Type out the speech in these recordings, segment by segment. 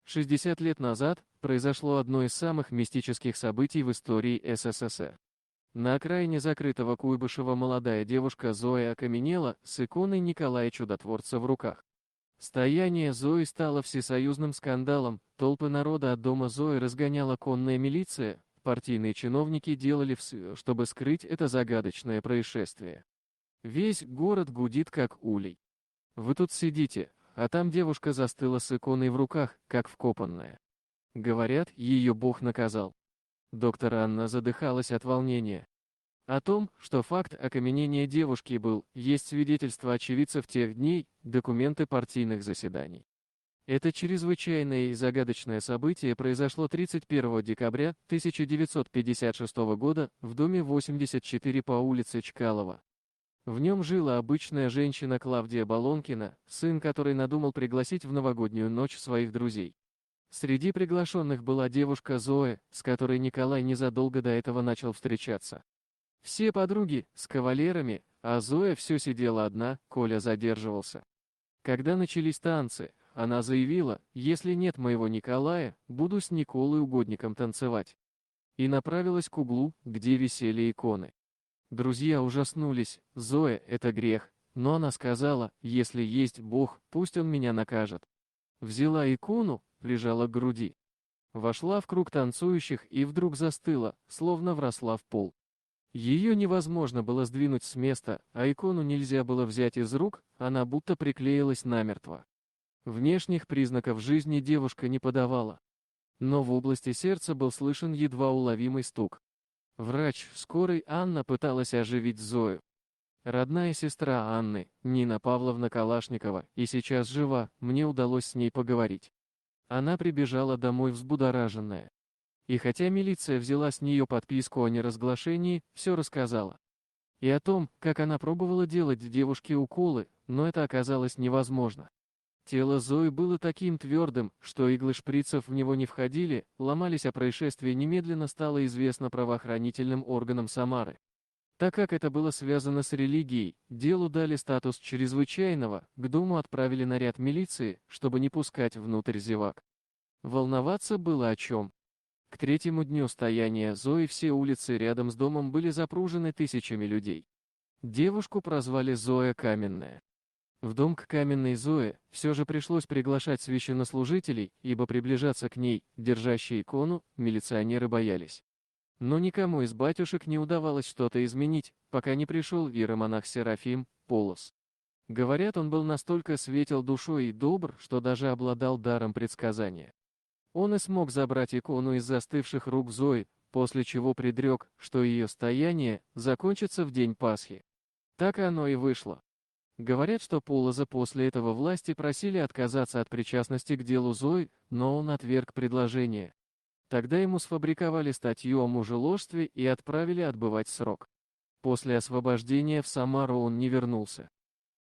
60 лет назад произошло одно из самых мистических событий в истории СССР. На окраине закрытого Куйбышева молодая девушка Зоя окаменела с иконой Николая Чудотворца в руках. Стояние Зои стало всесоюзным скандалом, толпы народа от дома Зои разгоняла конная милиция, партийные чиновники делали все, чтобы скрыть это загадочное происшествие. Весь город гудит как улей. Вы тут сидите, а там девушка застыла с иконой в руках, как вкопанная. Говорят, ее Бог наказал. Доктор Анна задыхалась от волнения. О том, что факт окаменения девушки был, есть свидетельство очевидцев тех дней, документы партийных заседаний. Это чрезвычайное и загадочное событие произошло 31 декабря 1956 года в доме 84 по улице Чкалова. В нем жила обычная женщина Клавдия Балонкина, сын которой надумал пригласить в новогоднюю ночь своих друзей. Среди приглашенных была девушка Зоя, с которой Николай незадолго до этого начал встречаться. Все подруги с кавалерами, а Зоя все сидела одна, Коля задерживался. Когда начались танцы, она заявила: «Если нет моего Николая, буду с Николой угодником танцевать». И направилась к углу, где висели иконы. Друзья ужаснулись: «Зоя, это грех», но она сказала: «Если есть Бог, пусть он меня накажет». Взяла икону, прижала к груди. Вошла в круг танцующих и вдруг застыла, словно вросла в пол. Ее невозможно было сдвинуть с места, а икону нельзя было взять из рук, она будто приклеилась намертво. Внешних признаков жизни девушка не подавала. Но в области сердца был слышен едва уловимый стук. Врач скорой Анна пыталась оживить Зою. Родная сестра Анны, Нина Павловна Калашникова, и сейчас жива, мне удалось с ней поговорить. Она прибежала домой взбудораженная. И хотя милиция взяла с нее подписку о неразглашении, все рассказала. И о том, как она пробовала делать девушке уколы, но это оказалось невозможно. Тело Зои было таким твердым, что иглы шприцев в него не входили, ломались, а происшествие немедленно стало известно правоохранительным органам Самары. Так как это было связано с религией, делу дали статус чрезвычайного, к дому отправили наряд милиции, чтобы не пускать внутрь зевак. Волноваться было о чем. К третьему дню стояния Зои все улицы рядом с домом были запружены тысячами людей. Девушку прозвали Зоя Каменная. В дом к каменной Зое все же пришлось приглашать священнослужителей, ибо приближаться к ней, держащей икону, милиционеры боялись. Но никому из батюшек не удавалось что-то изменить, пока не пришел иеромонах Серафим Полос. Говорят, он был настолько светел душой и добр, что даже обладал даром предсказания. Он и смог забрать икону из застывших рук Зои, после чего предрек, что ее стояние закончится в день Пасхи. Так оно и вышло. Говорят, что Полоза после этого власти просили отказаться от причастности к делу Зои, но он отверг предложение. Тогда ему сфабриковали статью о мужеложстве и отправили отбывать срок. После освобождения в Самару он не вернулся.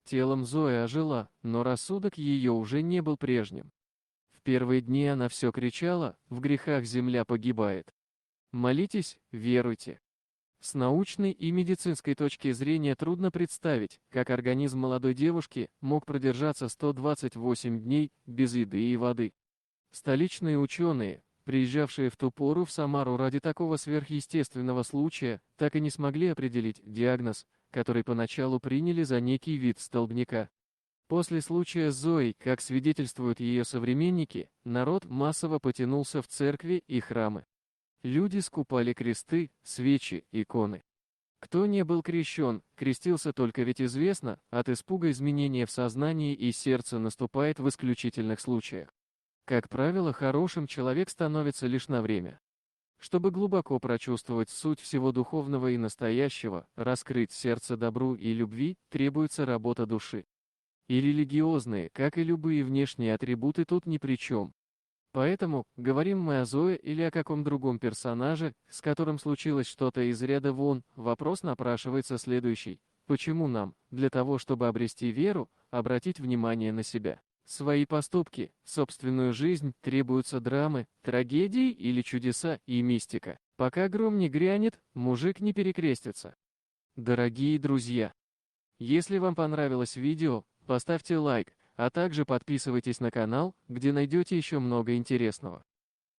Телом Зои ожила, но рассудок ее уже не был прежним. В первые дни она все кричала: «В грехах земля погибает. Молитесь, веруйте». С научной и медицинской точки зрения трудно представить, как организм молодой девушки мог продержаться 128 дней без еды и воды. Столичные ученые, приезжавшие в ту пору в Самару ради такого сверхъестественного случая, так и не смогли определить диагноз, который поначалу приняли за некий вид столбняка. После случая с Зоей, как свидетельствуют ее современники, народ массово потянулся в церкви и храмы. Люди скупали кресты, свечи, иконы. Кто не был крещен, крестился только, ведь известно, от испуга изменения в сознании и сердце наступает в исключительных случаях. Как правило, хорошим человек становится лишь на время. Чтобы глубоко прочувствовать суть всего духовного и настоящего, раскрыть сердце добру и любви, требуется работа души. И религиозные, как и любые внешние атрибуты, тут ни при чем. Поэтому, говорим мы о Зое или о каком другом персонаже, с которым случилось что-то из ряда вон, вопрос напрашивается следующий: почему нам, для того чтобы обрести веру, обратить внимание на себя, свои поступки, собственную жизнь, требуются драмы, трагедии или чудеса и мистика? Пока гром не грянет, мужик не перекрестится. Дорогие друзья, если вам понравилось видео, поставьте лайк, А также подписывайтесь на канал, где найдете еще много интересного.